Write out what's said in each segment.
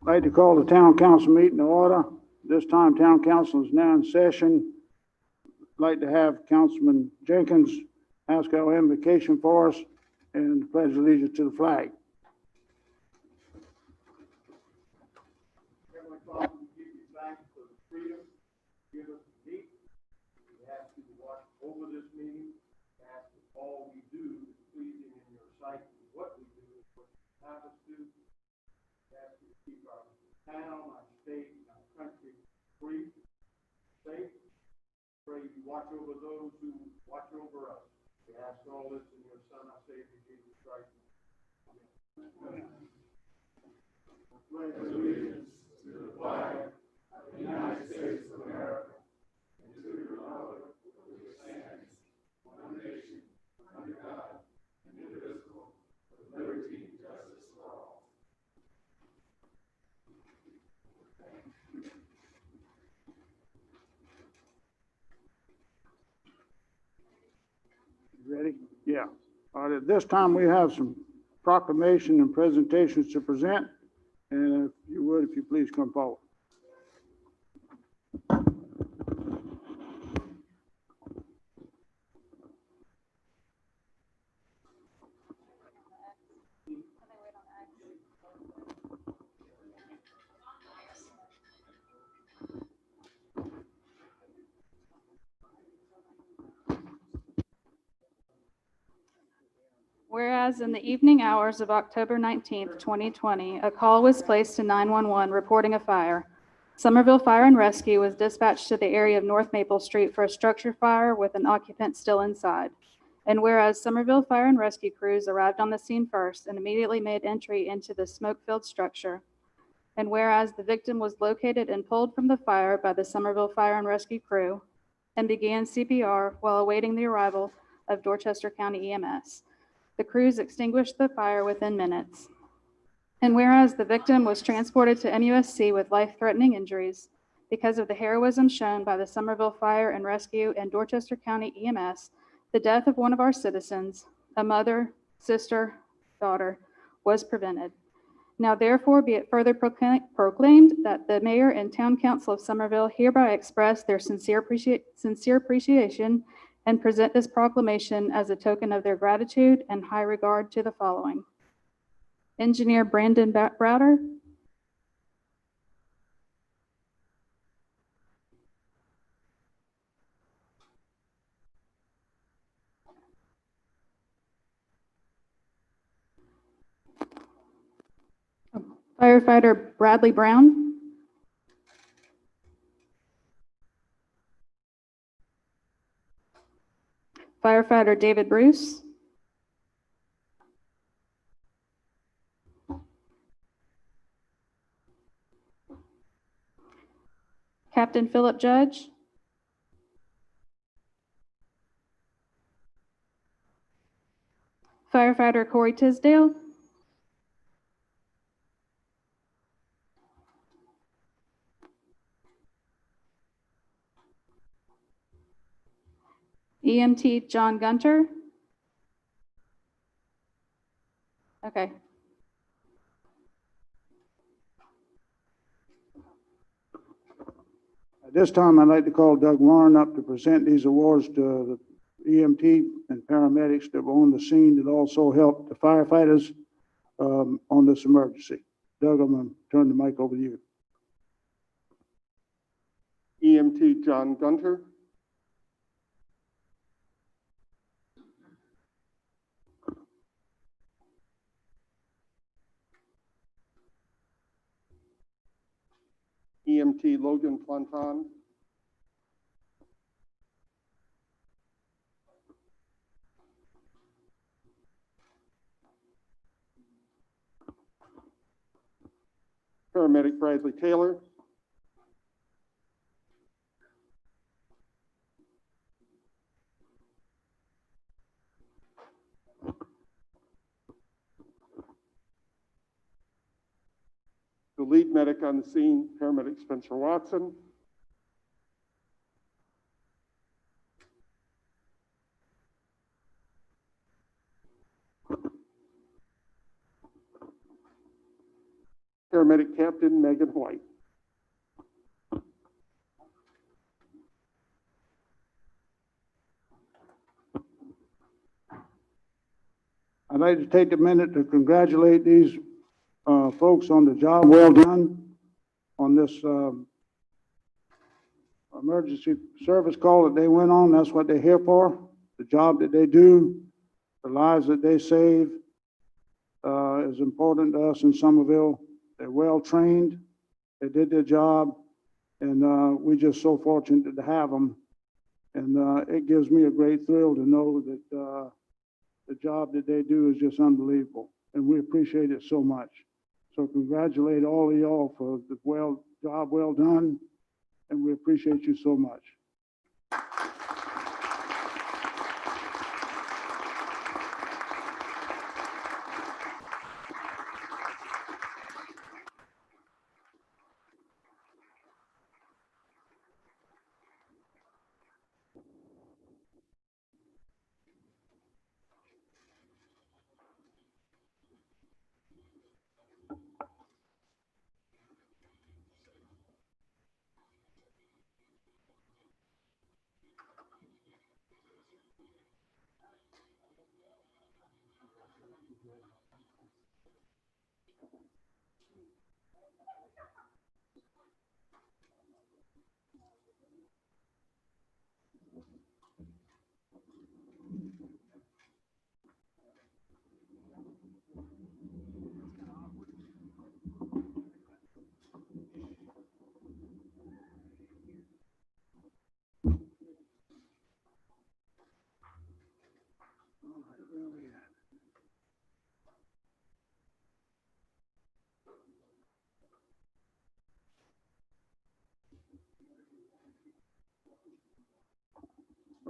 I'd like to call the town council meeting to order. This time, town council is now in session. I'd like to have Councilman Jenkins ask our invocation for us and pledge allegiance to the flag. Heavenly Father, we give you thanks for the freedom you give us to meet. We ask you to watch over this meeting. We ask that all we do is pleasing in your sight. What we do is what you have us do. We ask you to keep our town, our state, and our country free, safe. Pray you watch over those who watch over us. We ask all this in your Son, our Savior, Jesus Christ. Amen. I pledge allegiance to the flag of the United States of America and to the republic which stands one nation under God, indivisible, with liberty and justice for all. You ready? Yeah. All right, at this time, we have some proclamation and presentations to present. And if you would, if you please come forward. Whereas in the evening hours of October 19th, 2020, a call was placed to 911 reporting a fire. Somerville Fire and Rescue was dispatched to the area of North Maple Street for a structure fire with an occupant still inside. And whereas Somerville Fire and Rescue crews arrived on the scene first and immediately made entry into the smoke-filled structure. And whereas the victim was located and pulled from the fire by the Somerville Fire and Rescue crew and began CPR while awaiting the arrival of Dorchester County EMS. The crews extinguished the fire within minutes. And whereas the victim was transported to MUSC with life-threatening injuries, because of the heroism shown by the Somerville Fire and Rescue and Dorchester County EMS, the death of one of our citizens, a mother, sister, daughter, was prevented. Now therefore be it further proclaimed that the mayor and town council of Somerville hereby express their sincere appreciation and present this proclamation as a token of their gratitude and high regard to the following. Engineer Brandon Browder. Firefighter Bradley Brown. Firefighter David Bruce. Captain Philip Judge. Firefighter Corey Tisdale. EMT John Gunter. Okay. At this time, I'd like to call Doug Warren up to present these awards to the EMT and paramedics that were on the scene that also helped the firefighters on this emergency. Doug, I'm going to turn the mic over to you. EMT John Gunter. EMT Logan Planton. Paramedic Bradley Taylor. The lead medic on the scene, paramedic Spencer Watson. Paramedic Captain Megan White. I'd like to take a minute to congratulate these folks on the job well done on this emergency service call that they went on. That's what they're here for. The job that they do, the lives that they save is important to us in Somerville. They're well trained. They did their job, and we're just so fortunate to have them. And it gives me a great thrill to know that the job that they do is just unbelievable, and we appreciate it so much. So congratulate all of y'all for the job well done, and we appreciate you so much.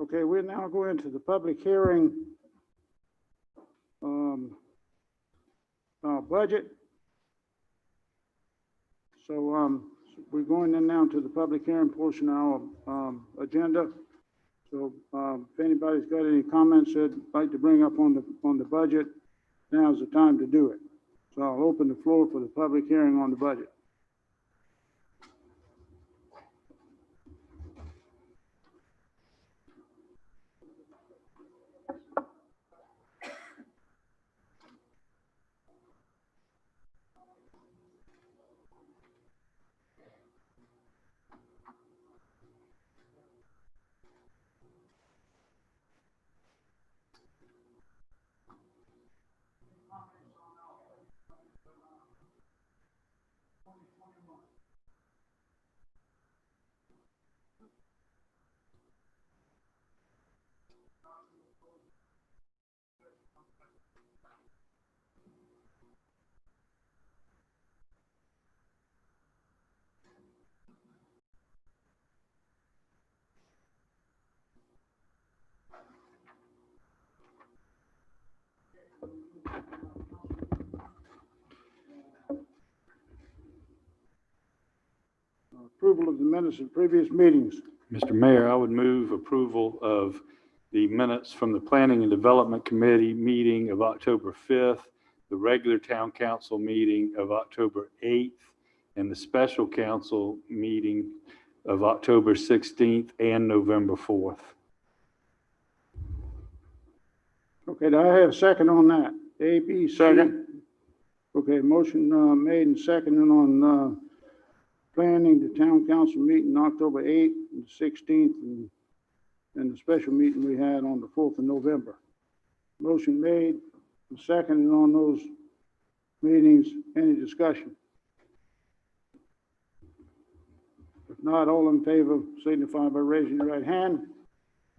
Okay, we're now going to the public hearing budget. So we're going in now to the public hearing portion of our agenda. So if anybody's got any comments they'd like to bring up on the budget, now's the time to do it. So I'll open the floor for the public hearing on the budget. Approval of the minutes of previous meetings. Mr. Mayor, I would move approval of the minutes from the Planning and Development Committee meeting of October 5th, the regular town council meeting of October 8th, and the special council meeting of October 16th and November 4th. Okay, do I have a second on that? A, B, C? Second. Okay, motion, made and seconded on, planning the town council meeting October 8th and 16th and the special meeting we had on the 4th of November. Motion made and seconded on those meetings. Any discussion? If not, all in favor signify by raising your right hand.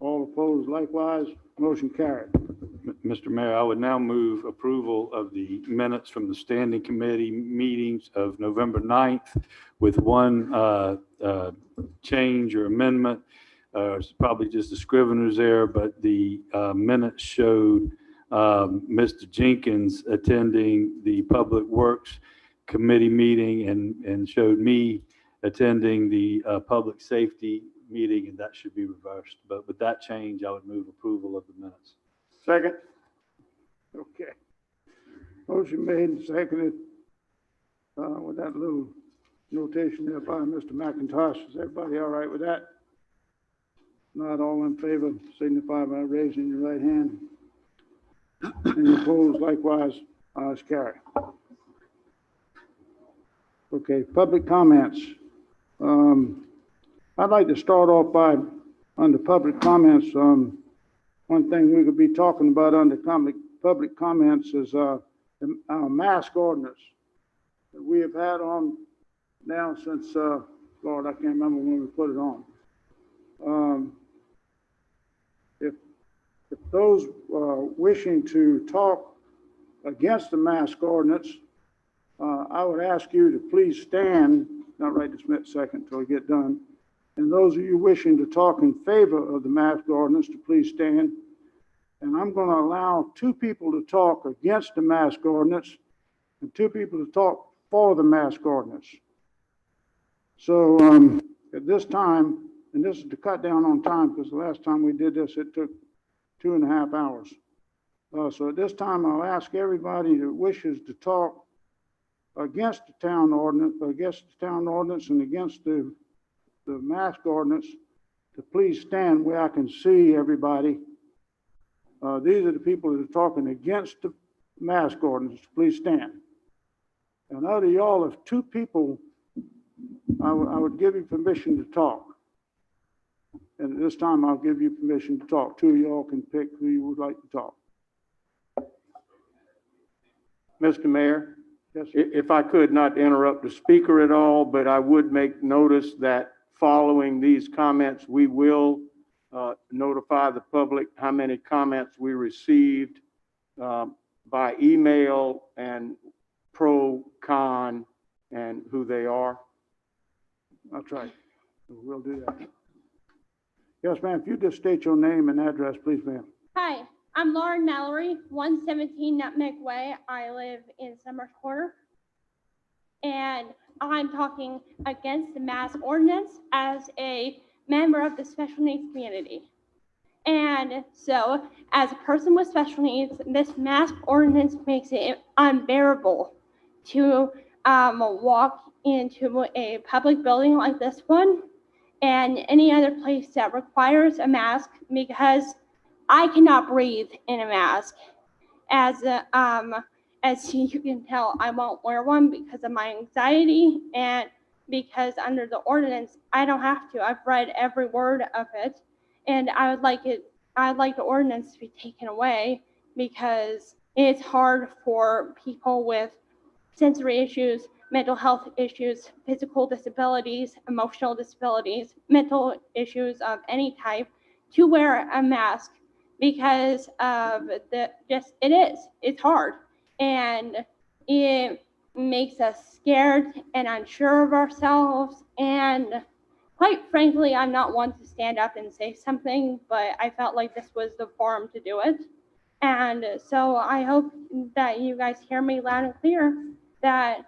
All opposed likewise. Motion carried. Mr. Mayor, I would now move approval of the minutes from the standing committee meetings of November 9th with one change or amendment. It's probably just a scrivener's error, but the minutes showed Mr. Jenkins attending the Public Works Committee meeting and showed me attending the Public Safety meeting, and that should be reversed. But with that change, I would move approval of the minutes. Second. Okay. Motion made and seconded, with that little notation there by Mr. McIntosh. Is everybody all right with that? Not all in favor, signify by raising your right hand. Any opposed likewise, ayes carry. Okay, public comments. I'd like to start off by, under public comments, one thing we could be talking about under public comments is our mask ordinance that we have had on now since, Lord, I can't remember when we put it on. If those wishing to talk against the mask ordinance, I would ask you to please stand, not right this minute second until we get done. And those of you wishing to talk in favor of the mask ordinance to please stand. And I'm going to allow 2 people to talk against the mask ordinance and 2 people to talk for the mask ordinance. So at this time, and this is to cut down on time because the last time we did this, it took 2.5 hours. So at this time, I'll ask everybody that wishes to talk against the town ordinance, and against the mask ordinance to please stand where I can see everybody. These are the people that are talking against the mask ordinance. Please stand. And out of y'all, if 2 people, I would give you permission to talk. And at this time, I'll give you permission to talk. 2 of y'all can pick who you would like to talk. Mr. Mayor, Yes, sir. if I could not interrupt the speaker at all, but I would make notice that following these comments, we will notify the public how many comments we received by email and pro, con, and who they are. That's right. We'll do that. Yes, ma'am. If you just state your name and address, please, ma'am. Hi, I'm Lauren Mallory, 117 Nutmeg Way. I live in Summers Corner. And I'm talking against the mask ordinance as a member of the special needs community. And so, as a person with special needs, this mask ordinance makes it unbearable to walk into a public building like this one and any other place that requires a mask, because I cannot breathe in a mask. As you can tell, I won't wear one because of my anxiety and because under the ordinance, I don't have to. I've read every word of it, and I'd like the ordinance to be taken away because it's hard for people with sensory issues, mental health issues, physical disabilities, emotional disabilities, mental issues of any type to wear a mask because of it's hard. And it makes us scared and unsure of ourselves. And quite frankly, I'm not one to stand up and say something, but I felt like this was the forum to do it. And so I hope that you guys hear me loud and clear that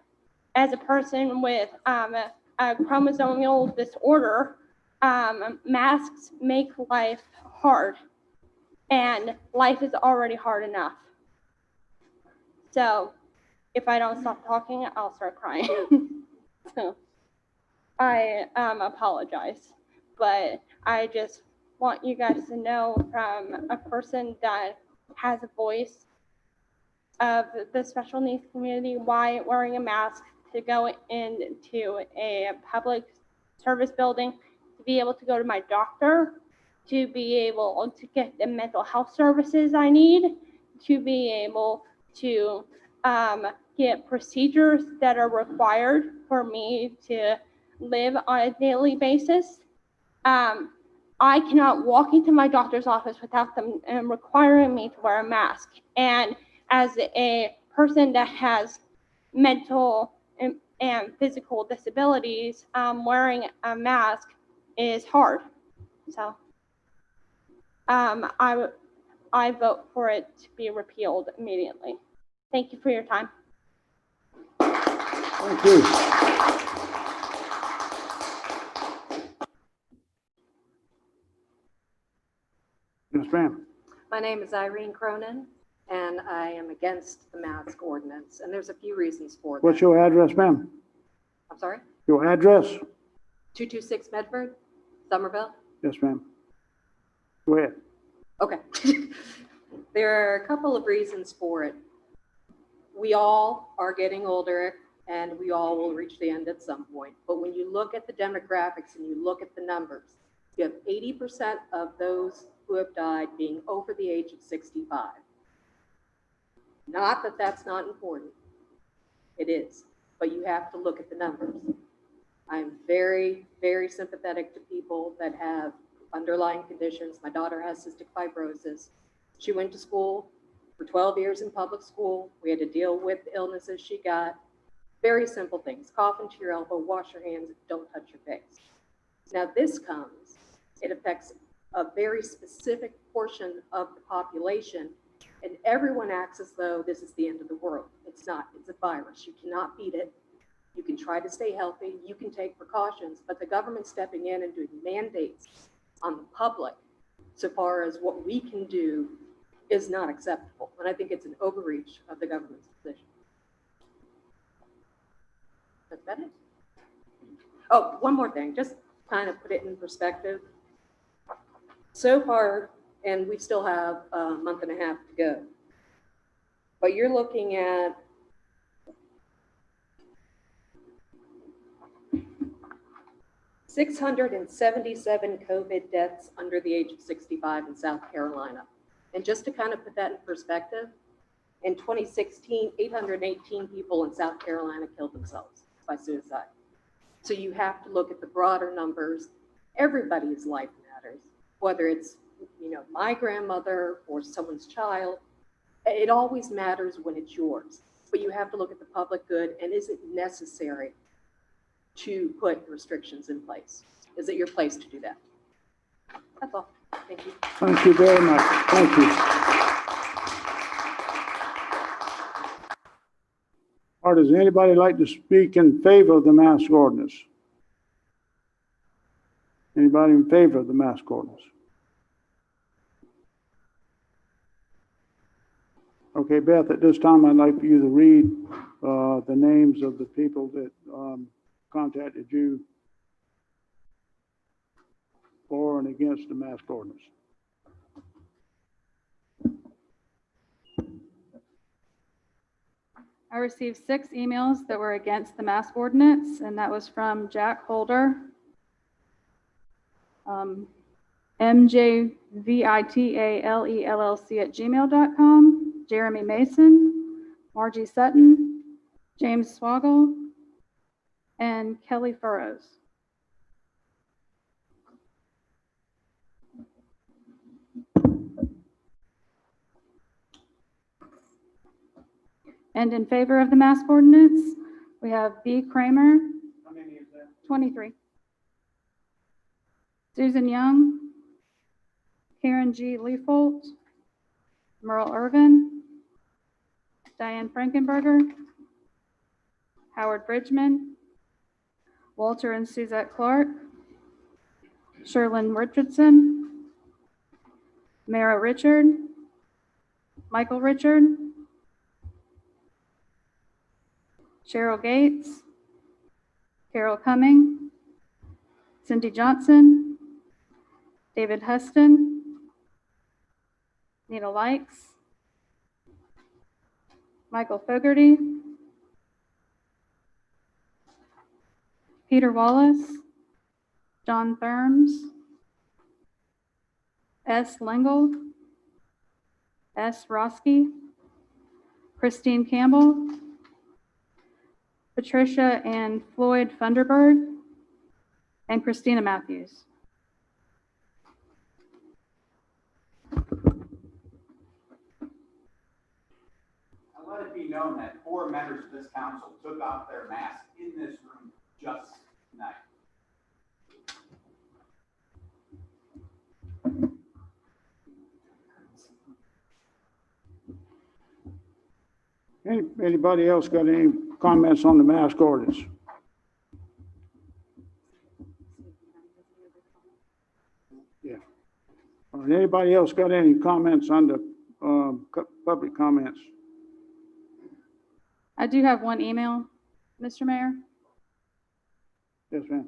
as a person with a chromosomal disorder, masks make life hard. And life is already hard enough. So if I don't stop talking, I'll start crying. So I apologize, but I just want you guys to know from a person that has a voice of the special needs community, why wearing a mask to go into a public service building, to be able to go to my doctor, to be able to get the mental health services I need, to be able to get procedures that are required for me to live on a daily basis. I cannot walk into my doctor's office without them requiring me to wear a mask. And as a person that has mental and physical disabilities, wearing a mask is hard. So I vote for it to be repealed immediately. Thank you for your time. Thank you. Yes, ma'am. My name is Irene Cronin, and I am against the mask ordinance, and there's a few reasons for that. What's your address, ma'am? I'm sorry? Your address? 226 Medford, Somerville? Yes, ma'am. Go ahead. Okay. There are a couple of reasons for it. We all are getting older, and we all will reach the end at some point. But when you look at the demographics and you look at the numbers, you have 80% of those who have died being over the age of 65. Not that that's not important. It is. But you have to look at the numbers. I'm very, very sympathetic to people that have underlying conditions. My daughter has cystic fibrosis. She went to school for 12 years in public school. We had to deal with the illnesses she got. Very simple things. Cough into your elbow, wash your hands, don't touch your face. Now this comes, it affects a very specific portion of the population, and everyone acts as though this is the end of the world. It's not. It's a virus. You cannot beat it. You can try to stay healthy. You can take precautions, but the government stepping in and doing mandates on the public so far as what we can do is not acceptable. And I think it's an overreach of the government's position. That's that it? Oh, one more thing, just kind of put it in perspective. So far, and we still have a month and a half to go, but you're looking at $677 COVID deaths under the age of 65 in South Carolina. And just to kind of put that in perspective, in 2016, 818 people in South Carolina killed themselves by suicide. So you have to look at the broader numbers. Everybody's life matters, whether it's, you know, my grandmother or someone's child. It always matters when it's yours, but you have to look at the public good, and is it necessary to put restrictions in place? Is it your place to do that? That's all. Thank you. Thank you very much. Thank you. Or does anybody like to speak in favor of the mask ordinance? Anybody in favor of the mask ordinance? Okay, Beth, at this time, I'd like for you to read the names of the people that contacted you for and against the mask ordinance. I received 6 emails that were against the mask ordinance, and that was from Jack Holder, mjvitallellc@gmail.com, Jeremy Mason, Margie Sutton, James Swaggle, and Kelly Furrows. And in favor of the mask ordinance, we have B. Kramer. How many is that? 23. Susan Young, Karen G. Leafolt, Merle Irvin, Diane Frankenberger, Howard Bridgman, Walter and Suzette Clark, Sherlyn Richardson, Mara Richard, Michael Richard, Cheryl Gates, Carol Cumming, Cindy Johnson, David Huston, Nita Likes, Michael Fogarty, Peter Wallace, John Therms, S. Lingle, S. Roski, Christine Campbell, Patricia and Floyd Funderburg, and Christina Matthews. I let it be known that 4 members of this council took off their masks in this room just tonight. Anybody else got any comments on the mask ordinance? Yeah. Anybody else got any comments on the public comments? I do have one email, Mr. Mayor. Yes, ma'am.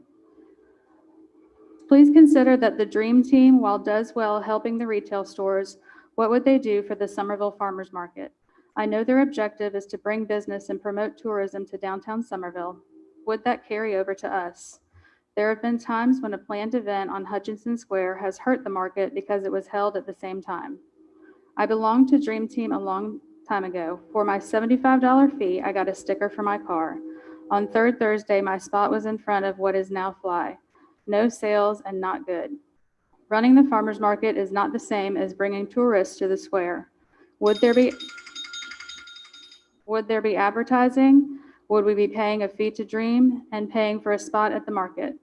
Please consider that the Dream Team, while does well helping the retail stores, what would they do for the Somerville Farmers Market? I know their objective is to bring business and promote tourism to downtown Somerville. Would that carry over to us? There have been times when a planned event on Hutchinson Square has hurt the market because it was held at the same time. I belonged to Dream Team a long time ago. For my $75 fee, I got a sticker for my car. On Third Thursday, my spot was in front of what is now Fly. No sales and not good. Running the farmers market is not the same as bringing tourists to the square. Would there be advertising? Would we be paying a fee to Dream and paying for a spot at the market?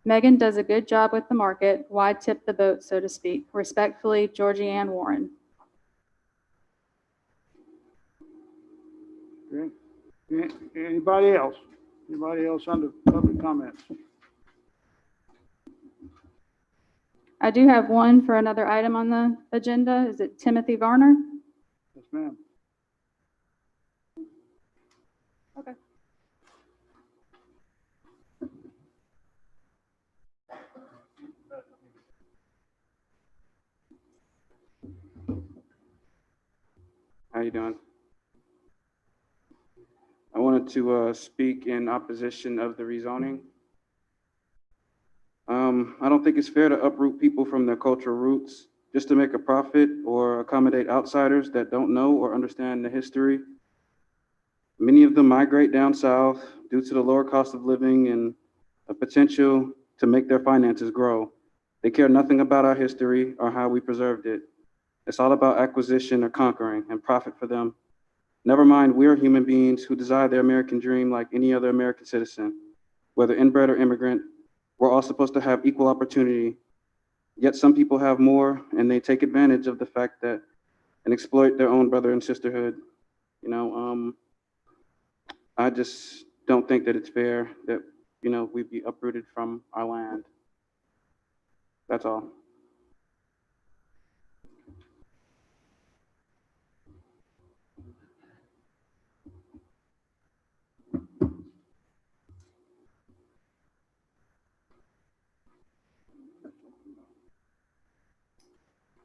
Megan does a good job with the market. Why tip the boat, so to speak? Respectfully, Georgie Ann Warren. Okay. Anybody else? Anybody else under public comments? I do have one for another item on the agenda. Is it Timothy Varner? Yes, ma'am. Okay. How you doing? I wanted to speak in opposition of the rezoning. I don't think it's fair to uproot people from their cultural roots just to make a profit or accommodate outsiders that don't know or understand the history. Many of them migrate down south due to the lower cost of living and a potential to make their finances grow. They care nothing about our history or how we preserved it. It's all about acquisition or conquering and profit for them. Never mind, we're human beings who desire their American dream like any other American citizen. Whether inbred or immigrant, we're all supposed to have equal opportunity. Yet some people have more and they take advantage of the fact that and exploit their own brother and sisterhood. You know, I just don't think that it's fair that, you know, we be uprooted from our land. That's all.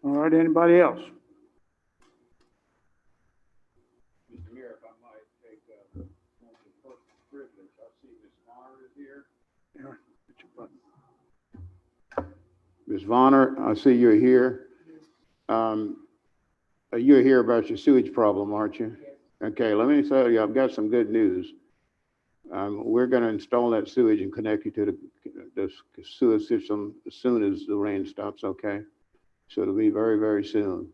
All right, anybody else? Mr. Mayor, if I might take a moment of personal privilege, I see Ms. Bonner is here. Yeah, get your button. Ms. Vonner, I see you're here. You're here about your sewage problem, aren't you? Okay, let me tell you, I've got some good news. We're going to install that sewage and connect you to the sewer system as soon as the rain stops, okay? So it'll be very, very soon.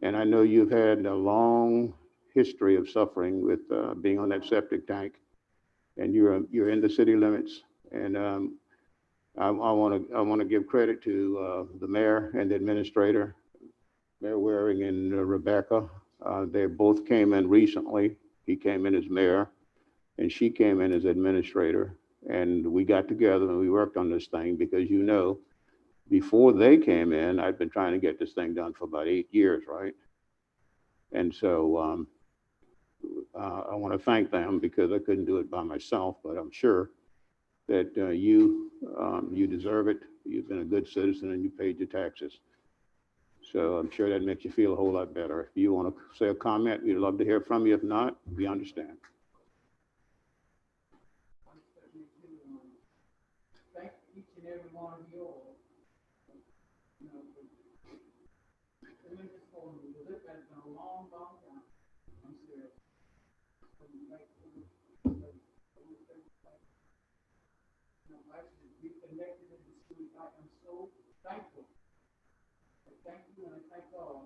And I know you've had a long history of suffering with being on that septic tank, and you're in the city limits. And I want to give credit to the mayor and the administrator, Mayor Waring and Rebecca. They both came in recently. He came in as mayor, and she came in as administrator. And we got together and we worked on this thing because, you know, before they came in, I'd been trying to get this thing done for about 8 years, right? And so I want to thank them because I couldn't do it by myself, but I'm sure that you deserve it. You've been a good citizen and you paid your taxes. So I'm sure that makes you feel a whole lot better. If you want to say a comment, we'd love to hear from you. If not, we understand. Thank each and every one of you all. You know, tremendous for me, because it has been a long, long time. I'm serious. Actually, we connected in the school. I am so thankful. I thank you and I thank God.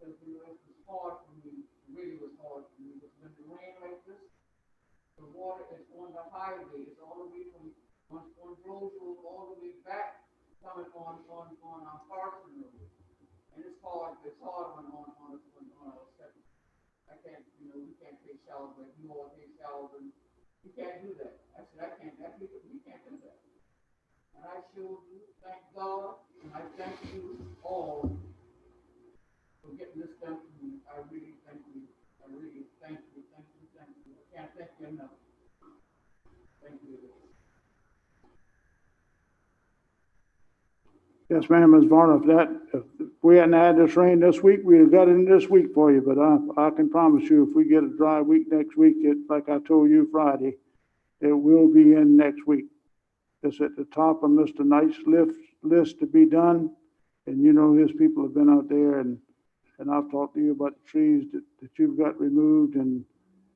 Because it was hard for me, it really was hard for me. Because when it rain like this, the water is on the highway. It's all the way from on Grove Road all the way back coming on Carson Road. And it's hard on our second. I can't, we can't take showers, but you all take showers and you can't do that. I said, we can't do that. And I sure do thank God and I thank you all for getting this done for me. I really thank you. I really thank you. I can't thank you enough. Thank you. Yes, ma'am, Ms. Varner, if we hadn't had this rain this week, we'd have got it in this week for you, but I can promise you, if we get a dry week next week, like I told you Friday, it will be in next week. It's at the top of Mr. Knight's list to be done, and you know his people have been out there, and I've talked to you about the trees that you've got removed, and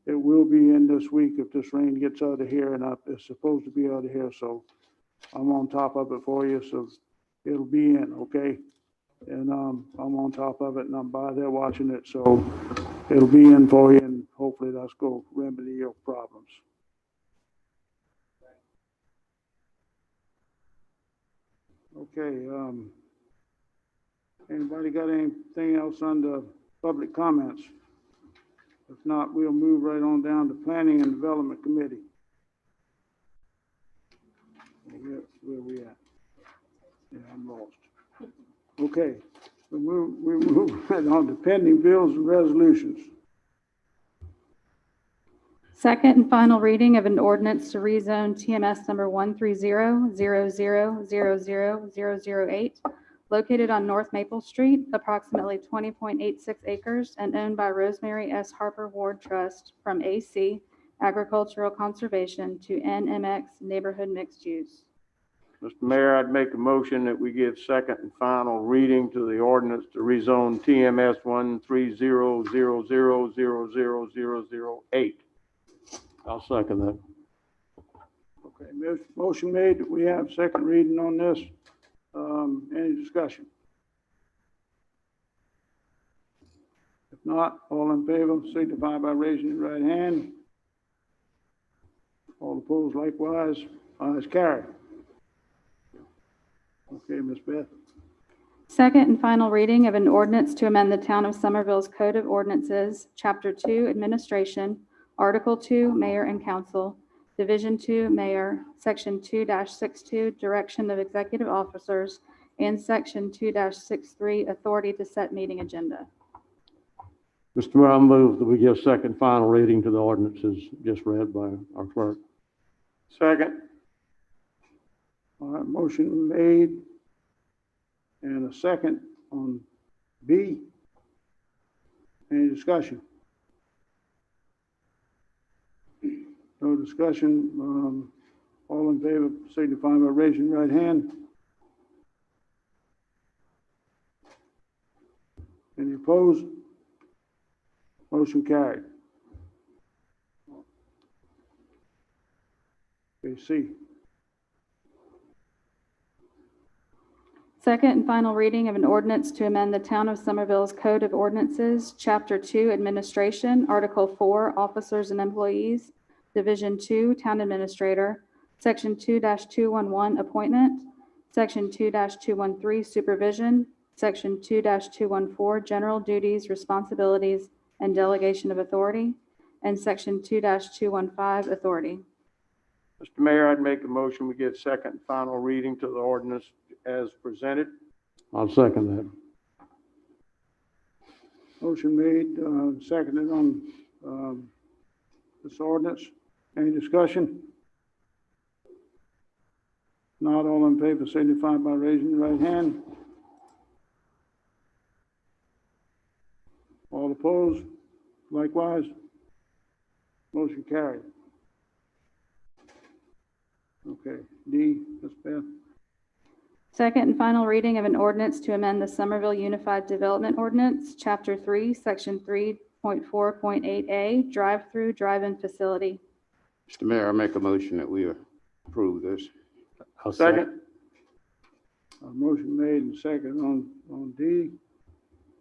it will be in this week if this rain gets out of here, and it's supposed to be out of here, so I'm on top of it for you, so it'll be in, okay? And I'm on top of it, and I'm by there watching it, so it'll be in for you, and hopefully that's going to remedy your problems. Okay, anybody got anything else under public comments? If not, we'll move right on down to Planning and Development Committee. Where we at? Yeah, I'm lost. Okay, we move right on to pending bills and resolutions. Second and final reading of an ordinance to rezone TMS number 130-00000008, located on North Maple Street, approximately 20.86 acres, and owned by Rosemary S. Harper Ward Trust from AC Agricultural Conservation to NMX Neighborhood Mixed Use. Mr. Mayor, I'd make a motion that we give second and final reading to the ordinance to rezone TMS 130-00000008. I'll second that. Okay, motion made that we have second reading on this. Any discussion? If not, all in favor signify by raising your right hand. All opposed likewise. Ayes carried. Okay, Ms. Beth. Second and final reading of an ordinance to amend the Town of Somerville's Code of Ordinances, Chapter 2, Administration, Article 2, Mayor and Council, Division 2, Mayor, Section 2-62, Direction of Executive Officers, and Section 2-63, Authority to set meeting agenda. Mr. Mayor, I move that we give second final reading to the ordinances just read by our clerk. Second. All right, motion made and a second on B. Any discussion? No discussion. All in favor signify by raising your right hand. Any opposed? Motion carried. Okay, C. Second and final reading of an ordinance to amend the Town of Somerville's Code of Ordinances, Chapter 2, Administration, Article 4, Officers and Employees, Division 2, Town Administrator, Section 2-211, Appointment, Section 2-213, Supervision, Section 2-214, General Duties, Responsibilities, and Delegation of Authority, and Section 2-215, Authority. Mr. Mayor, I'd make a motion we give second and final reading to the ordinance as presented. I'll second that. Motion made, seconded on this ordinance. Any discussion? Not all in favor signify by raising your right hand. opposed? Likewise? Motion carried. Okay, D, Ms. Beth. Second and final reading of an ordinance to amend the Somerville Unified Development Ordinance, Chapter 3, Section 3.4.8A, drive-through drive-in facility. Mr. Mayor, I make a motion that we approve this. I'll Second. Motion made and second on D.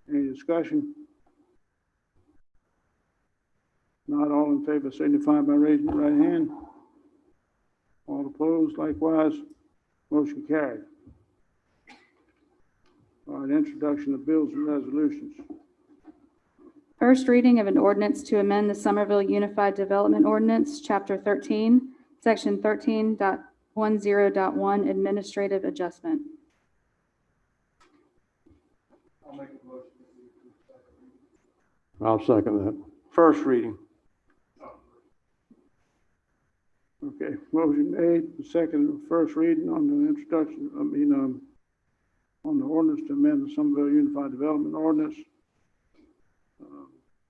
Any discussion? Not all in favor signify by raising the right hand. All opposed, likewise. Motion carried. All right, introduction of bills and resolutions. First reading of an ordinance to amend the Somerville Unified Development Ordinance, Chapter 13, Section 13.10.1, administrative adjustment. I'll make a motion. I'll second that. First reading. Okay, motion made, second, first reading on the introduction, on the ordinance to amend the Somerville Unified Development Ordinance.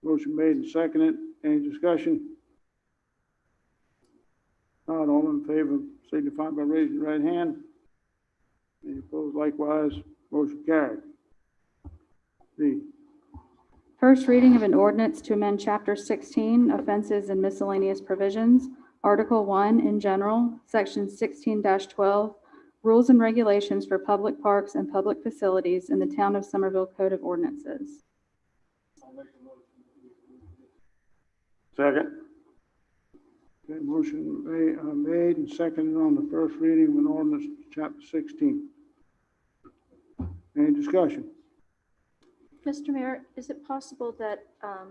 Motion made and seconded. Any discussion? Not all in favor signify by raising the right hand. Any opposed, likewise. Motion carried. D. First reading of an ordinance to amend Chapter 16, offenses and miscellaneous provisions, Article 1 in general, Section 16-12, rules and regulations for public parks and public facilities in the Town of Somerville Code of Ordinances. Second. Okay, motion made and seconded on the first reading of an ordinance, Chapter 16. Any discussion? Mr. Mayor, is it possible that our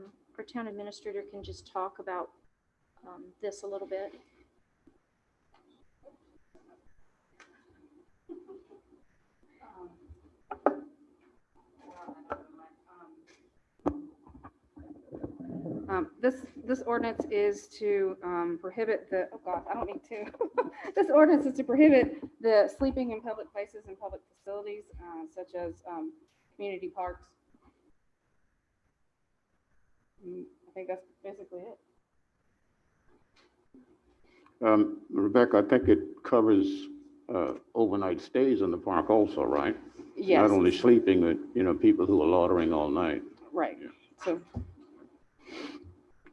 town administrator can just talk about this a little bit? This ordinance is to prohibit the, oh God, I don't need to. This ordinance is to prohibit the sleeping in public places and public facilities, such as community parks. I think that's basically it. Rebecca, I think it covers overnight stays in the park also, right? Yes. Not only sleeping, but, people who are loitering all night. Right.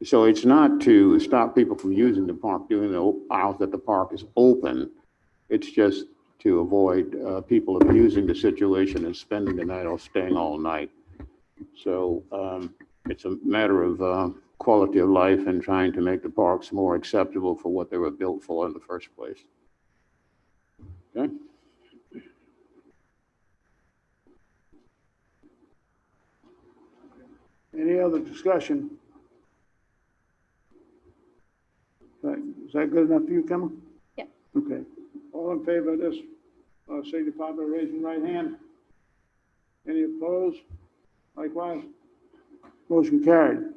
So it's not to stop people from using the park during the hours that the park is open. It's just to avoid people abusing the situation and spending the night or staying all night. So it's a matter of quality of life and trying to make the parks more acceptable for what they were built for in the first place. Okay? Any other discussion? Is that good enough for you, Kimmer? Yeah. Okay. All in favor of this, signify by raising the right hand. Any opposed? Likewise. Motion carried.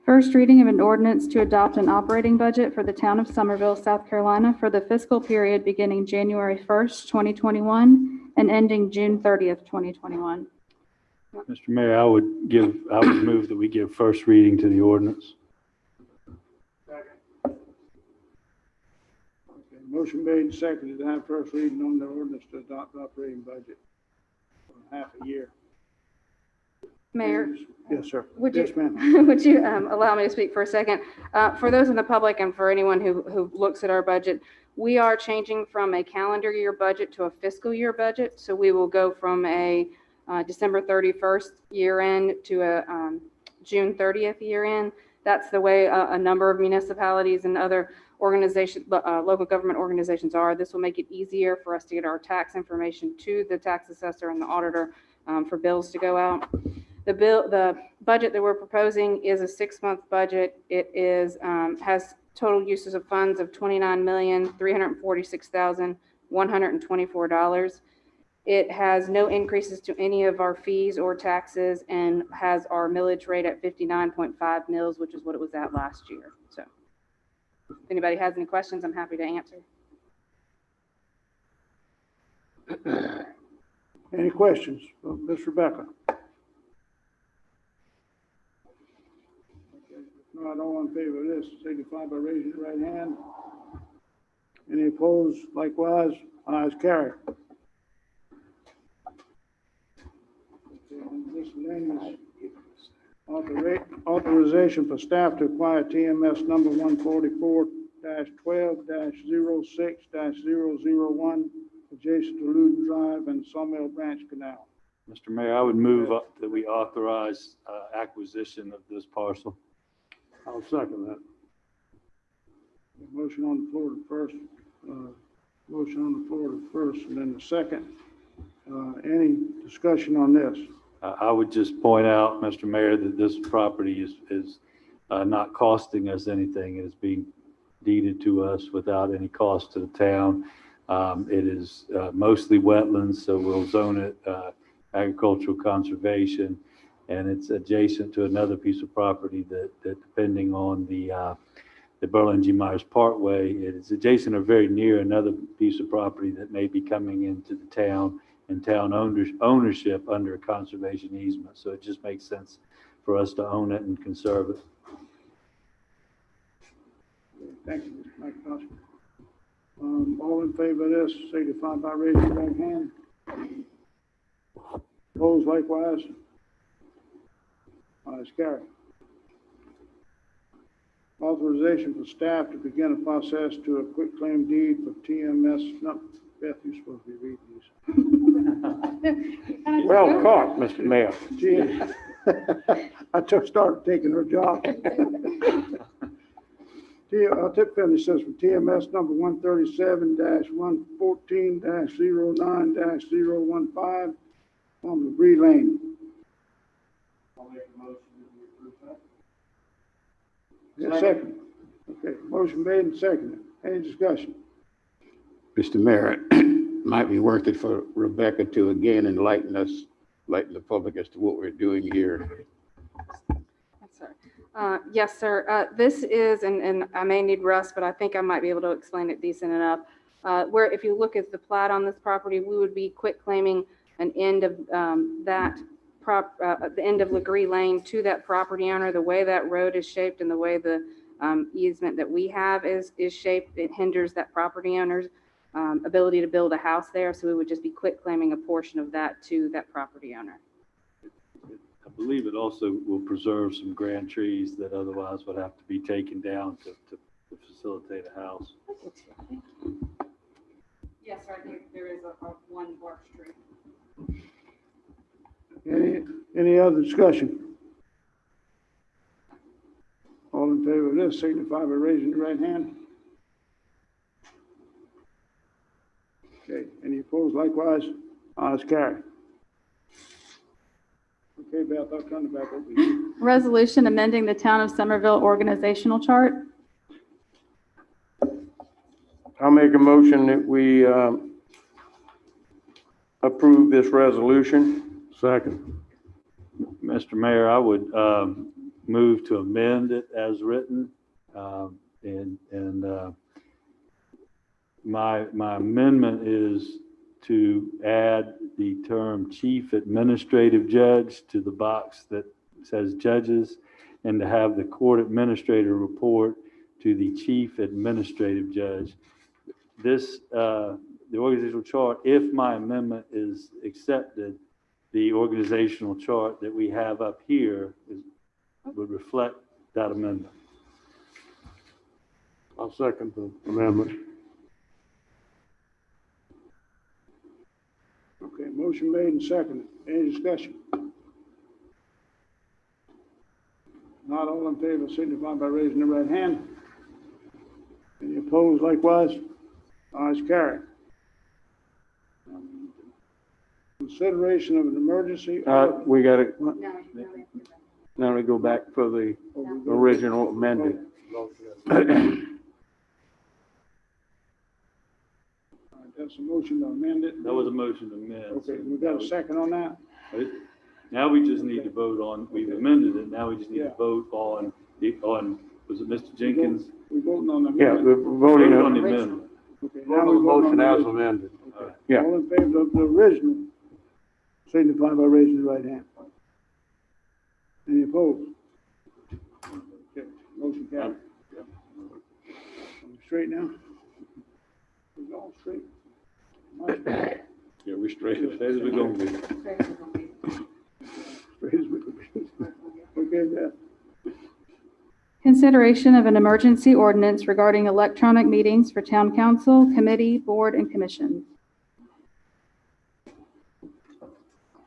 First reading of an ordinance to adopt an operating budget for the Town of Somerville, South Carolina for the fiscal period beginning January 1st, 2021 and ending June 30th, 2021. Mr. Mayor, I would move that we give first reading to the ordinance. Okay. Motion made and seconded to have first reading on the ordinance to adopt the operating budget for half a year. Mayor? Yes, sir. Yes, ma'am. Would you allow me to speak for a second? For those in the public and for anyone who looks at our budget, we are changing from a calendar year budget to a fiscal year budget. So we will go from a December 31st year end to a June 30th year end. That's the way a number of municipalities and other organizations, local government organizations are. This will make it easier for us to get our tax information to the tax assessor and the auditor for bills to go out. The budget that we're proposing is a 6-month budget. It is has total uses of funds of $29,346,124. It has no increases to any of our fees or taxes and has our millage rate at 59.5 mils, which is what it was at last year. So if anybody has any questions, I'm happy to answer. Any questions? Ms. Rebecca? Okay, if not, all in favor of this, signify by raising your right hand. Any opposed, likewise, ayes carry. Okay, and miscellaneous authorization for staff to acquire TMS number 144-12-06-001 adjacent to Loudon Drive and Sawmill Branch Canal. Mr. Mayor, I would move up that we authorize acquisition of this parcel. I'll second that. Motion on the floor to first, motion on the floor to first, and then the second. Any discussion on this? I would just point out, Mr. Mayor, that this property is not costing us anything. It is being deeded to us without any cost to the town. It is mostly wetlands, so we'll zone it agricultural conservation, and it's adjacent to another piece of property that depending on the Berlin G. Myers Parkway, it is adjacent or very near another piece of property that may be coming into the town and town ownership under a conservation easement. So it just makes sense for us to own it and conserve it. Thank you, Mr. McIntosh. All in favor of this, signify by raising your right hand. Opposed likewise. Ayes carry. Authorization for staff to begin a process to a quitclaim deed for TMS. No, Beth, you're supposed to be reading these. Well caught, Mr. Mayor. Gee, I started taking her job. Tip finish says for TMS number 137-114-09-015 on LeBrie Lane. I'll make a motion that we approve that. Yes, second. Okay, motion made and seconded. Any discussion? Mr. Mayor, it might be worth it for Rebecca to again enlighten the public as to what we're doing here. Yes, sir. This is, and I may need Russ, but I think I might be able to explain it decent enough. Where if you look at the plat on this property, we would be quitclaiming an end of the end of LeGree Lane to that property owner. The way that road is shaped and the way the easement that we have is shaped, it hinders that property owner's ability to build a house there. So we would just be quitclaiming a portion of that to that property owner. I believe it also will preserve some grand trees that otherwise would have to be taken down to facilitate a house. Yes, right there is a one large tree. Any other discussion? All in favor of this, signify by raising your right hand. Okay, any opposed likewise? Ayes carry. Okay, Beth, I'll turn it back over to you. Resolution amending the Town of Somerville organizational chart. I'll make a motion that we approve this resolution. Second. Mr. Mayor, I would move to amend it as written. My amendment is to add the term chief administrative judge to the box that says judges, and to have the court administrator report to the chief administrative judge. This, the organizational chart, if my amendment is accepted, the organizational chart that we have up here would reflect that amendment. I'll second the amendment. Okay, motion made and seconded. Any discussion? Not all in favor, signify by raising the right hand. Any opposed likewise? Ayes carry. Consideration of an emergency. We got it. Now we go back for the original amended. That's a motion to amend it. That was a motion to amend. Okay, we got a second on that? Now we just need to vote on, we've amended it, now we just need to vote on, was it Mr. Jenkins? We're voting on the Yeah, amendment. we're voting On the on, amendment. Okay, Vote now on we the vote on motion the as original. amended. Okay. Yeah. All in favor of the original, signify by raising the right hand. Any opposed? Okay. Straight now? We all straight? Yeah, we straight as we gonna be. Straight as we could be. Okay, yeah. Consideration of an emergency ordinance regarding electronic meetings for town council, committee, board, and commission.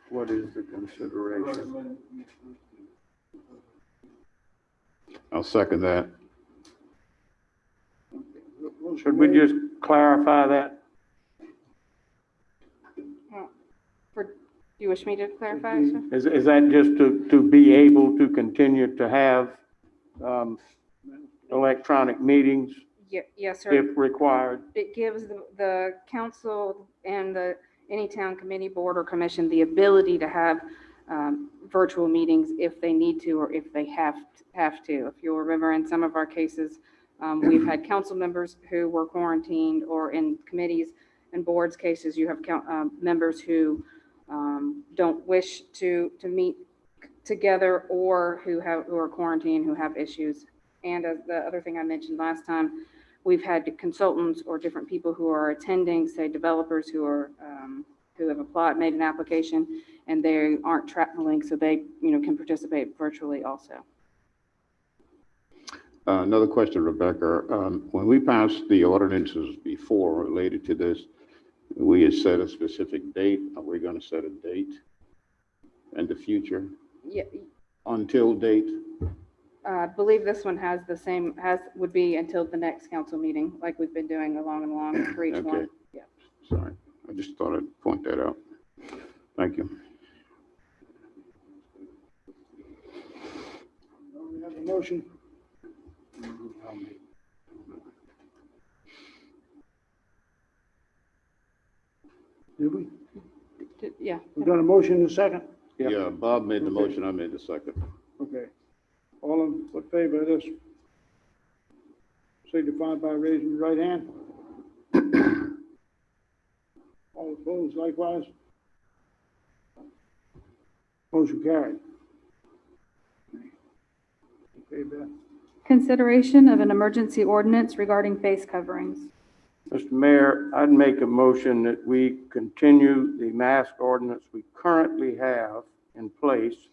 What is the consideration? I'll second that. Should we just clarify that? Do you wish me to clarify, sir? Is that just to be able to continue to have, electronic meetings Yes, sir. if required? It gives the council and any town committee, board, or commission the ability to have virtual meetings if they need to or if they have to. If you'll remember, in some of our cases, we've had council members who were quarantined, or in committees and boards cases, you have members who don't wish to meet together, or who are quarantined, who have issues. And as the other thing I mentioned last time, we've had consultants or different people who are attending, say developers who have applied, made an application, and they aren't traveling, so they can participate virtually also. Another question, Rebecca. When we passed the ordinances before related to this, we had set a specific date. Are we going to set a date in the future? Yeah, Until date? I believe this one has the same, would be until the next council meeting, like we've been doing along and along for each one. Okay. Yeah. Sorry, I just thought I'd point that out. Thank you. We have a motion. Did we? Yeah. We got a motion in a second? Yep. Yeah, Bob made the Okay. motion, I made the second. Okay. All in favor of this? Signify by raising your right hand. All opposed likewise? Motion carried. Okay, Beth. Consideration of an emergency ordinance regarding face coverings. Mr. Mayor, I'd make a motion that we continue the mask ordinance we currently have in place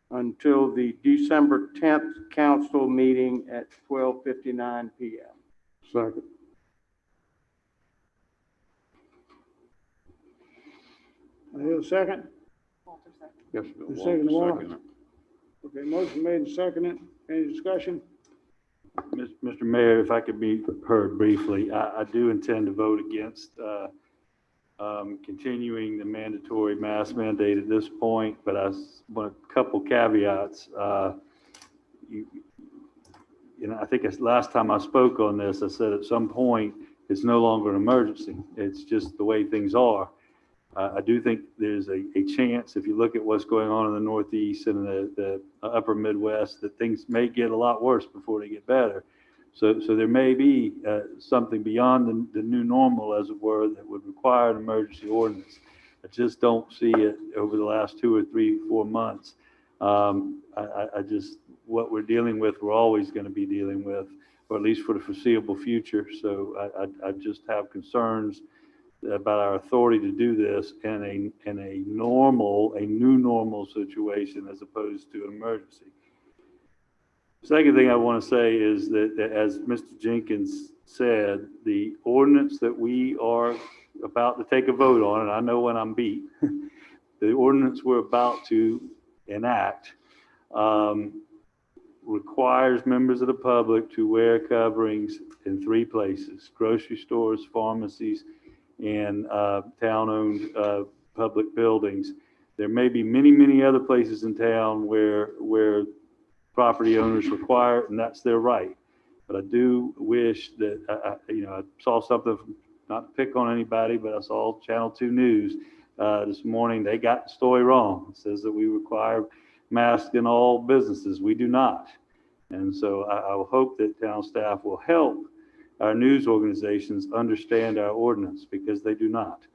until the December 10th council meeting at 12:59 p.m. Second. I hear a second? Yes, The second one. second. Okay, motion made and seconded. Any discussion? Mr. Mayor, if I could be heard briefly, I do intend to vote against continuing the mandatory mask mandate at this point, but I want a couple caveats. I think last time I spoke on this, I said at some point, it's no longer an emergency. It's just the way things are. I do think there's a chance, if you look at what's going on in the Northeast and the upper Midwest, that things may get a lot worse before they get better. So there may be something beyond the new normal, as it were, that would require an emergency ordinance. I just don't see it over the last 2 or 3, 4 months. What we're dealing with, we're always going to be dealing with, or at least for the foreseeable future. So I just have concerns about our authority to do this in a new normal situation, as opposed to an emergency. Second thing I want to say is that, as Mr. Jenkins said, the ordinance that we are about to take a vote on, and I know when I'm beat, the ordinance we're about to enact requires members of the public to wear coverings in 3 places: grocery stores, pharmacies, and town-owned public buildings. There may be many, many other places in town where property owners require it, and that's their right. But I do wish that, I saw something, not to pick on anybody, but I saw Channel 2 News this morning. They got the story wrong. It says that we require masks in all businesses. We do not. And so I will hope that town staff will help our news organizations understand our ordinance, because they do not.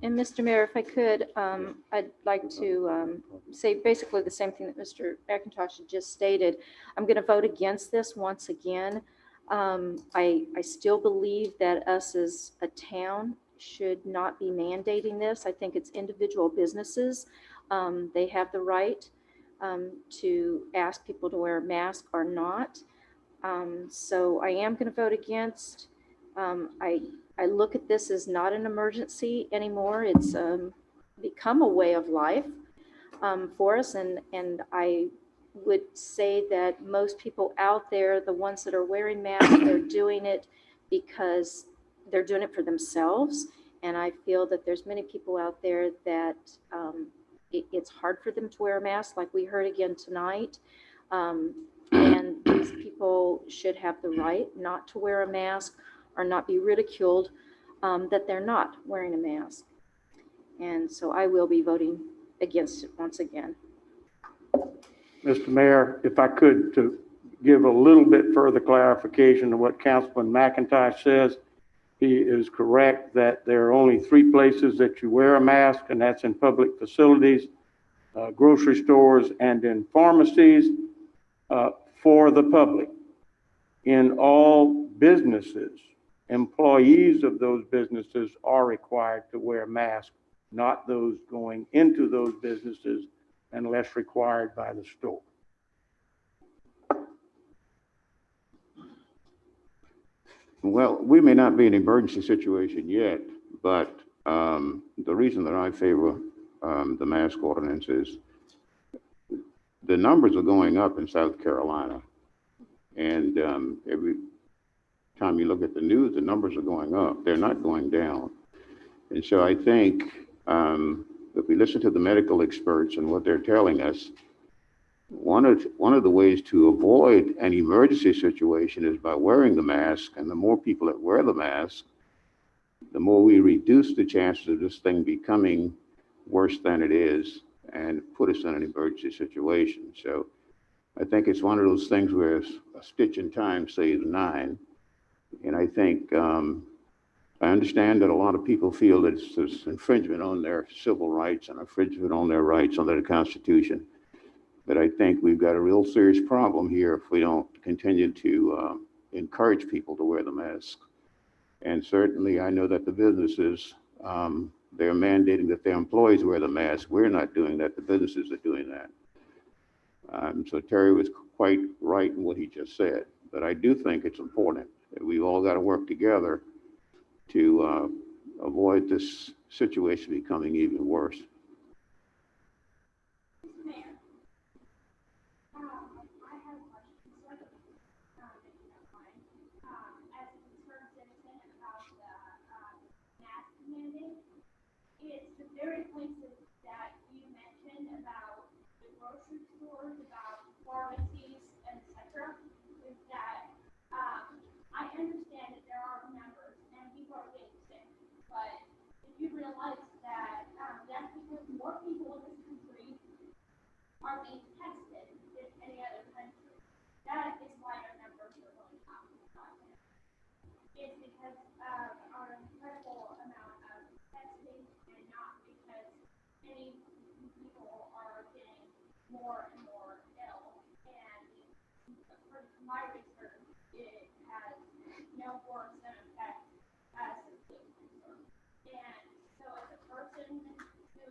And Mr. Mayor, if I could, I'd like to say basically the same thing that Mr. McIntosh had just stated. I'm going to vote against this once again. I still believe that us as a town should not be mandating this. I think it's individual businesses. They have the right to ask people to wear a mask or not. So I am going to vote against. I look at this as not an emergency anymore. It's become a way of life for us. And I would say that most people out there, the ones that are wearing masks, they're doing it because they're doing it for themselves. And I feel that there's many people out there that it's hard for them to wear a mask, like we heard again tonight. And these people should have the right not to wear a mask or not be ridiculed that they're not wearing a mask. And so I will be voting against it once again. Mr. Mayor, if I could, to give a little bit further clarification to what Councilman McIntosh says, he is correct that there are only 3 places that you wear a mask, and that's in public facilities, grocery stores, and in pharmacies for the public. In all businesses, employees of those businesses are required to wear masks, not those going into those businesses unless required by the store. Well, we may not be in an emergency situation yet, but the reason that I favor the mask ordinance is the numbers are going up in South Carolina. And every time you look at the news, the numbers are going up. They're not going down. And so I think if we listen to the medical experts and what they're telling us, one of the ways to avoid an emergency situation is by wearing the mask. And the more people that wear the mask, the more we reduce the chances of this thing becoming worse than it is and put us in an emergency situation. So I think it's one of those things where a stitch in time saves 9. And I think I understand that a lot of people feel that it's this infringement on their civil rights and infringement on their rights under the Constitution. But I think we've got a real serious problem here if we don't continue to encourage people to wear the mask. And certainly I know that the businesses, they're mandating that their employees wear the mask. We're not doing that. The businesses are doing that. So Terry was quite right in what he just said. But I do think it's important that we've all got to work together to avoid this situation becoming even worse. It's the very places that you mentioned about the grocery stores, about pharmacies, etc. Is that I understand that there are numbers and people are getting sick, but if you realize that that's because more people in this country are being tested than any other country. That is why our numbers are going up. It's because of our incredible amount of testing and not because many people are getting more and more ill. And according to my research, it has no worse than effect as a flu concern. And so as a person who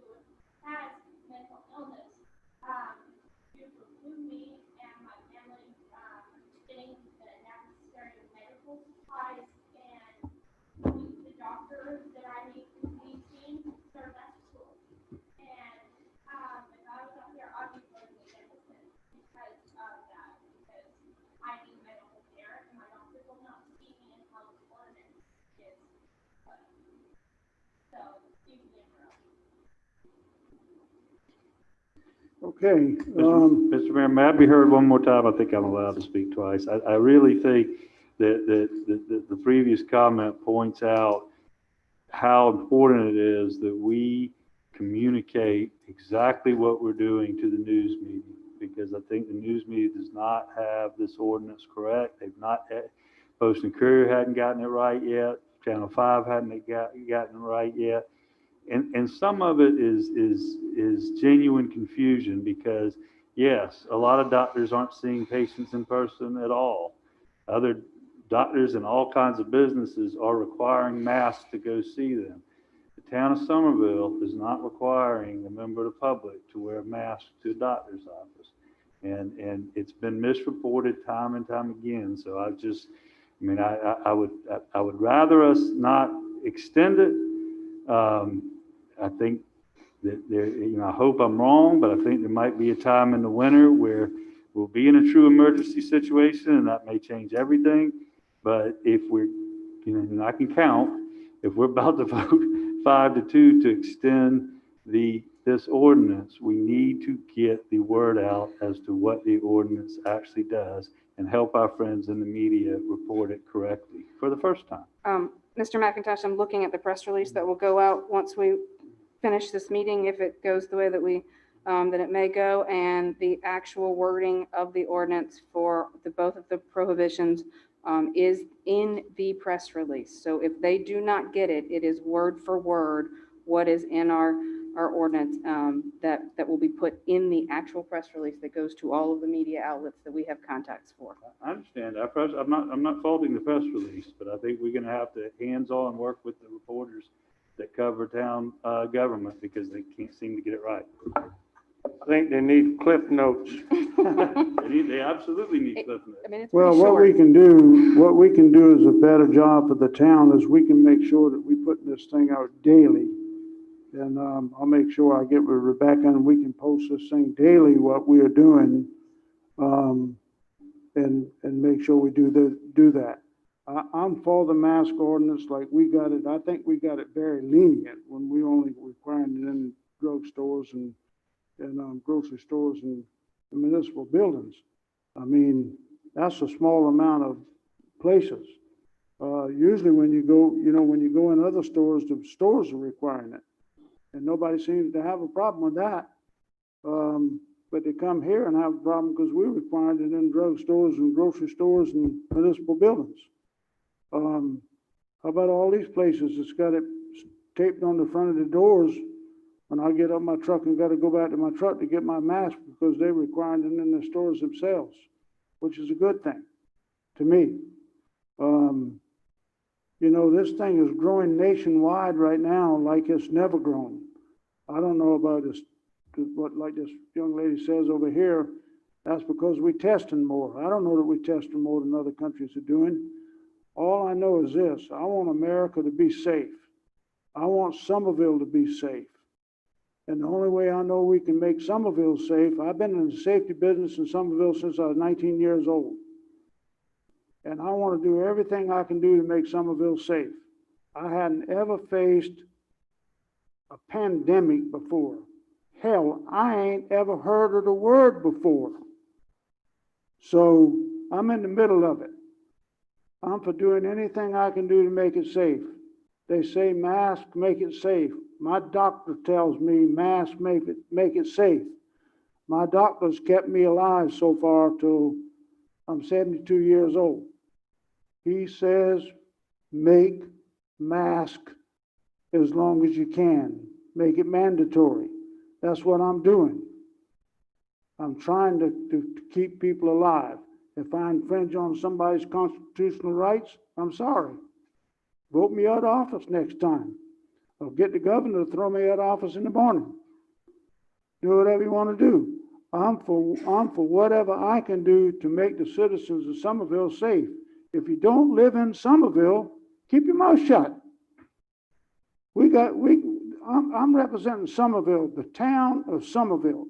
has mental illness, you preclude me and my family getting the necessary medical supplies and the doctors that I need to be seen for that school. And if I was up there, I'd be voting against it because of that, because I need medical care and my doctor will not see me in how the ordinance is. So, you can interrupt. Okay, Mr. Mayor, may I be heard one more time? I think I'm allowed to speak twice. I really think that the previous comment points out how important it is that we communicate exactly what we're doing to the news media, because I think the news media does not have this ordinance correct. They've not, Post and Courier hadn't gotten it right yet. Channel 5 hadn't gotten it right yet. And some of it is genuine confusion because, yes, a lot of doctors aren't seeing patients in person at all. Other doctors in all kinds of businesses are requiring masks to go see them. The town of Somerville is not requiring a member of the public to wear a mask to a doctor's office. And it's been misreported time and time again. So I mean, I would rather us not extend it. I think that there, I hope I'm wrong, but I think there might be a time in the winter where we'll be in a true emergency situation, and that may change everything. But if we're, and I can count, if we're about to vote 5-2 to extend this ordinance, we need to get the word out as to what the ordinance actually does and help our friends in the media report it correctly for the first time. Mr. McIntosh, I'm looking at the press release that will go out once we finish this meeting, if it goes the way that that it may go, and the actual wording of the ordinance for both of the prohibitions is in the press release. So if they do not get it, it is word for word what is in our ordinance that will be put in the actual press release that goes to all of the media outlets that we have contacts for. I understand. I'm not faulting the press release, but I think we're going to have to hands-on work with the reporters that cover town government because they can't seem to get it right. I think they need cliff notes. They absolutely need cliff notes. I mean, it's Well, pretty what short. we can do is a better job for the town is we can make sure that we put this thing out daily. And I'll make sure I get with Rebecca and we can post this thing daily, what we are doing, and make sure we do that. I'm for the mask ordinance like we got it. I think we got it very lenient when we only requiring it in drugstores and grocery stores and municipal buildings. I mean, that's a small amount of places. Usually when you go in other stores, the stores are requiring it. And nobody seems to have a problem with that. But they come here and have a problem because we're requiring it in drugstores and grocery stores and municipal buildings. How about all these places that's got it taped on the front of the doors when I get up my truck and got to go back to my truck to get my mask because they're requiring it in the stores themselves, which is a good thing to me. This thing is growing nationwide right now like it's never grown. I don't know about this, like this young lady says over here, that's because we're testing more. I don't know that we're testing more than other countries are doing. All I know is this, I want America to be safe. I want Somerville to be safe. And the only way I know we can make Somerville safe, I've been in the safety business in Somerville since I was 19 years old. And I want to do everything I can do to make Somerville safe. I hadn't ever faced a pandemic before. Hell, I ain't ever heard of the word before. So I'm in the middle of it. I'm for doing anything I can do to make it safe. They say mask, make it safe. My doctor tells me mask, make it safe. My doctor's kept me alive so far till I'm 72 years old. He says, make mask as long as you can. Make it mandatory. That's what I'm doing. I'm trying to keep people alive. If I infringe on somebody's constitutional rights, I'm sorry. Vote me out of office next time. Or get the governor to throw me out of office in the morning. Do whatever you want to do. I'm for whatever I can do to make the citizens of Somerville safe. If you don't live in Somerville, keep your mouth shut. I'm representing Somerville, the town of Somerville.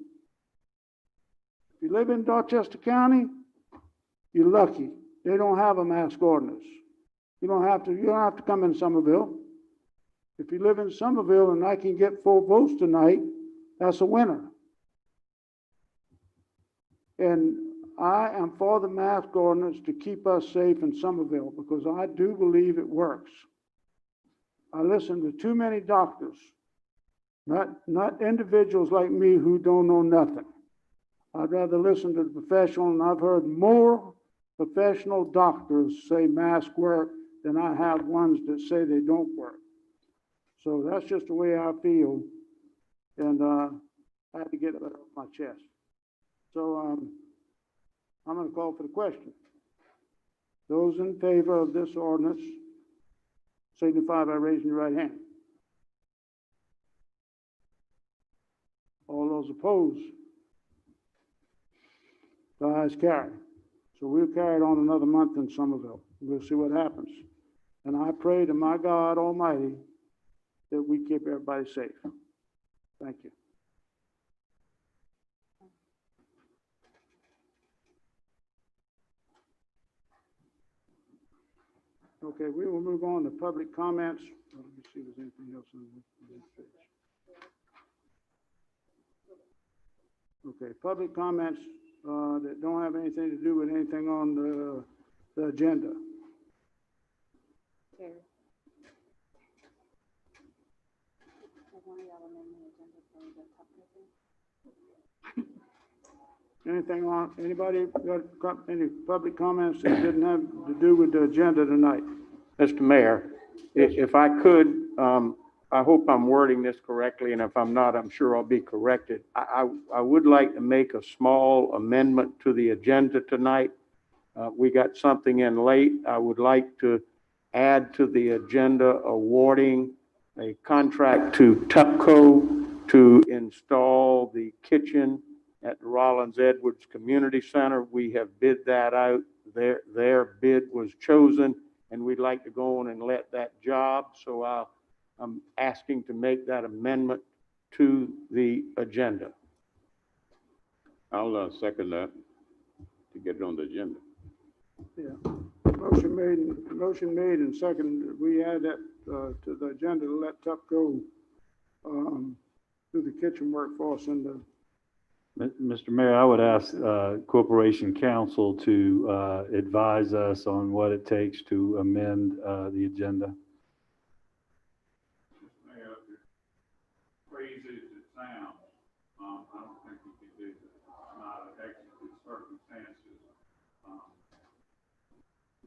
If you live in Dorchester County, you're lucky. They don't have a mask ordinance. You don't have to come in Somerville. If you live in Somerville and I can get 4 votes tonight, that's a winner. And I am for the mask ordinance to keep us safe in Somerville because I do believe it works. I listen to too many doctors, not individuals like me who don't know nothing. I'd rather listen to the professional, and I've heard more professional doctors say masks work than I have ones that say they don't work. So that's just the way I feel, and I had to get it off my chest. So I'm going to call for the question. Those in favor of this ordinance signify by raising your right hand. All those opposed? The ayes carry. So we'll carry it on another month in Somerville. We'll see what happens. And I pray to my God Almighty that we keep everybody safe. Thank you. Okay, we will move on to public comments. Let me see if there's anything else on this page. Okay, public comments that don't have anything to do with anything on the agenda. Terry. Anything on, anybody got any public comments that didn't have to do with the agenda tonight? Mr. Mayor, if I could, I hope I'm wording this correctly, and if I'm not, I'm sure I'll be corrected. I would like to make a small amendment to the agenda tonight. We got something in late. I would like to add to the agenda awarding a contract to Tupco to install the kitchen at the Rollins Edwards Community Center. We have bid that out. Their bid was chosen, and we'd like to go on and let that job. So I'm asking to make that amendment to the agenda. I'll second that to get it on the agenda. Yeah. Motion made and seconded. We add that to the agenda to let Tupco do the kitchen work for us in the. Mr. Mayor, I would ask Corporation Counsel to advise us on what it takes to amend the agenda. Mayor, crazy as it sounds, I don't think you could do that. Not exigent circumstances.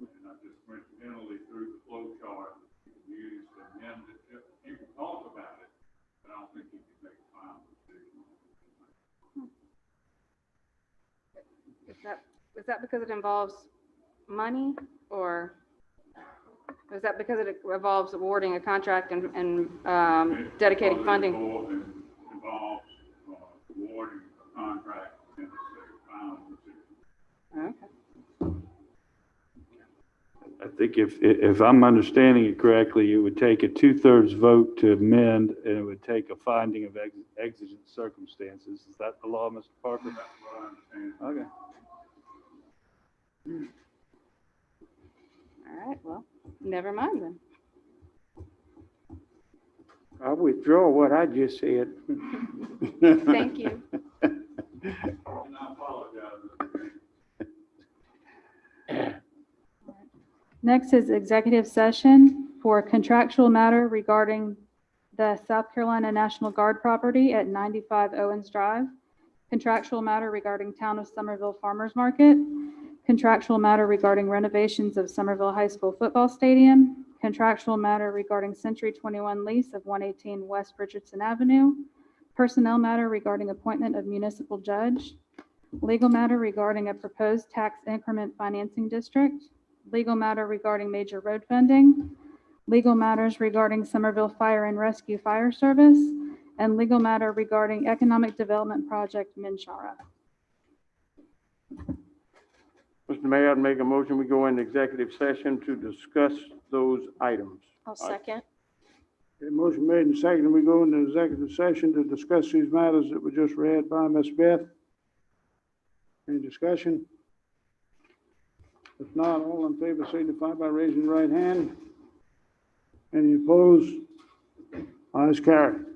And I just went mentally through the flow chart that you can use to amend it. You can talk about it, but I don't think you can make a final decision. Is that because it involves money, or is that because it involves awarding a contract and dedicating funding? Involves awarding a contract and it's a final decision. Okay. I think if I'm understanding it correctly, it would take a 2/3 vote to amend, and it would take a finding of exigent circumstances. Is that the law, Mr. Parker? That's what I understand. Okay. All right, well, never mind then. I withdraw what I just said. Thank you. And I apologize. Next is executive session for contractual matter regarding the South Carolina National Guard property at 95 Owens Drive, contractual matter regarding Town of Somerville Farmers Market, contractual matter regarding renovations of Somerville High School football stadium, contractual matter regarding Century 21 lease of 118 West Richardson Avenue, personnel matter regarding appointment of municipal judge, legal matter regarding a proposed tax increment financing district, legal matter regarding major road funding, legal matters regarding Somerville Fire and Rescue Fire Service, and legal matter regarding economic development project Minshara. Mr. Mayor, I'd make a motion, we go into executive session to discuss those items. I'll second. Okay, motion made and seconded. We go into executive session to discuss these matters that were just read by Ms. Beth. Any discussion? If not, all in favor signify by raising your right hand. Any opposed? Ayes carried.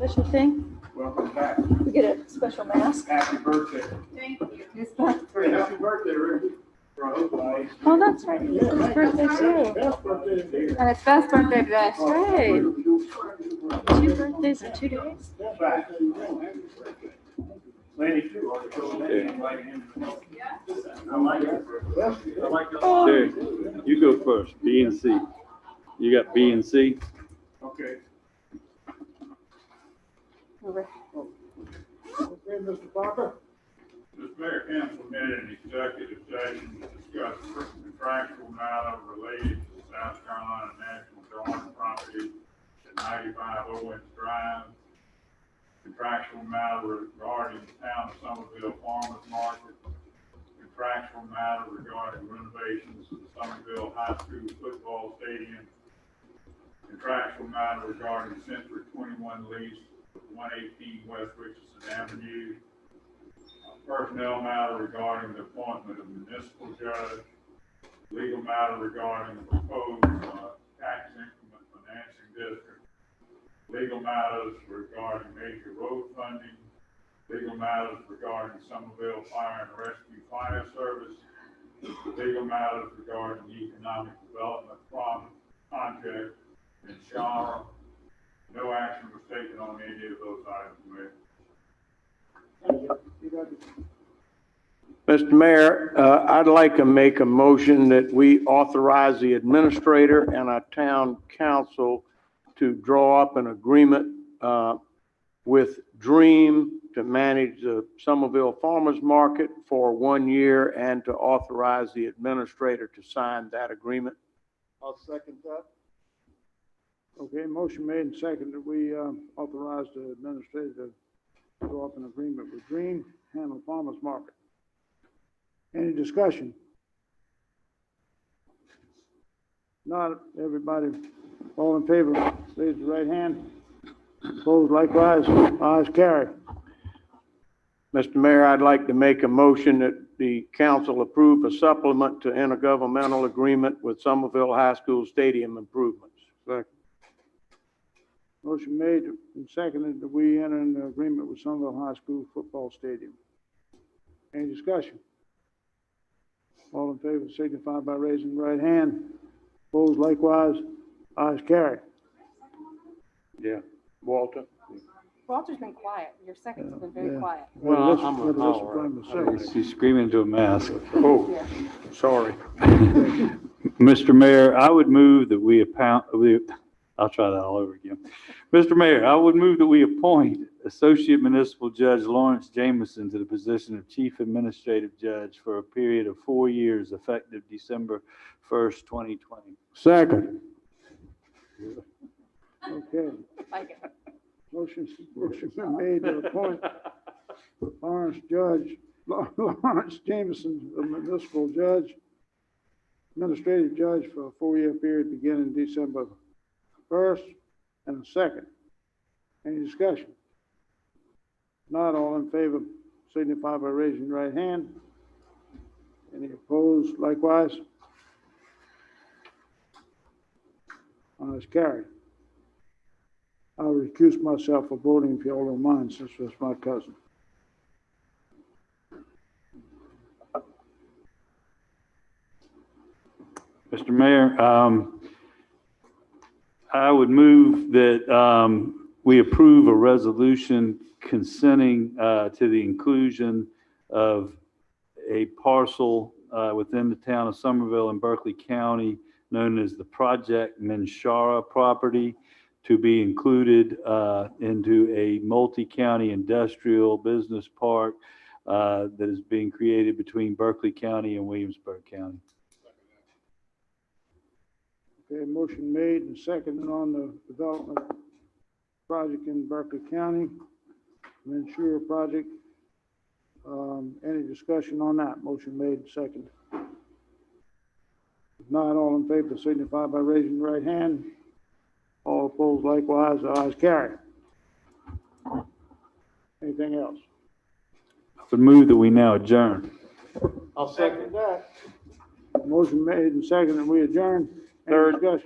special thing? Welcome back. We get a special mask. Happy birthday. Thank you. Happy birthday, Ricky. Oh, that's right. It's his birthday too. And it's Beth's birthday today. Great. 2 birthdays in 2 days? Lady too. Terry, you go first, B and C. You got B and C? Okay. Okay, Mr. Parker? This mayor council met in executive session to discuss contractual matter related to South Carolina National Guard property at 95 Owens Drive. Contractual matter regarding the town of Somerville Farmers Market. Contractual matter regarding renovations to the Somerville High School football stadium. Contractual matter regarding Century 21 lease, 118 West Richardson Avenue. Personnel matter regarding the appointment of municipal judge. Legal matter regarding the proposed tax increment financing district. Legal matters regarding major road funding. Legal matters regarding Somerville Fire and Rescue Fire Service. Legal matters regarding the economic development project in Shara. No action was taken on any of those items, Mayor. Mr. Mayor, I'd like to make a motion that we authorize the administrator and our town council to draw up an agreement with Dream to manage the Somerville Farmers Market for 1 year and to authorize the administrator to sign that agreement. I'll second that. Okay, motion made and seconded that we authorize the administrator to draw up an agreement with Dream, handle farmers market. Any discussion? Not everybody, all in favor, raise the right hand. Opposed likewise, ayes carry. Mr. Mayor, I'd like to make a motion that the council approve a supplement to intergovernmental agreement with Somerville High School stadium improvements. Second. Motion made and seconded that we enter into agreement with Somerville High School football stadium. Any discussion? All in favor signify by raising the right hand. Opposed likewise, ayes carry. Yeah. Walter? Walter's been quiet. Your seconds have been very Yeah. quiet. Well, I'm a holler. She's screaming into a mask. Oh, sorry. Mr. Mayor, I would move that I'll try that all over again. Mr. Mayor, I would move that we appoint Associate Municipal Judge Lawrence Jameson to the position of Chief Administrative Judge for a period of 4 years effective December 1st, 2020. Second. Okay. Like it. Motion been made to appoint Lawrence Jameson, the municipal judge, administrative judge for a 4-year period beginning December 1st, and a second. Any discussion? Not all in favor, signify by raising your right hand. Any opposed likewise? Ayes carried. I'll recuse myself for voting if you all don't mind, since it's my cousin. Mr. Mayor, I would move that we approve a resolution consenting to the inclusion of a parcel within the town of Somerville in Berkeley County known as the Project Menshara property to be included into a multi-county industrial business park that is being created between Berkeley County and Williamsburg County. Okay, motion made and seconded on the development project in Berkeley County, Ventura project. Any discussion on that? Motion made and seconded. If not, all in favor signify by raising the right hand. All opposed likewise, ayes carry. Anything else? I would move that we now adjourn. I'll second that. Motion made and seconded, we adjourn. Any Third. discussion?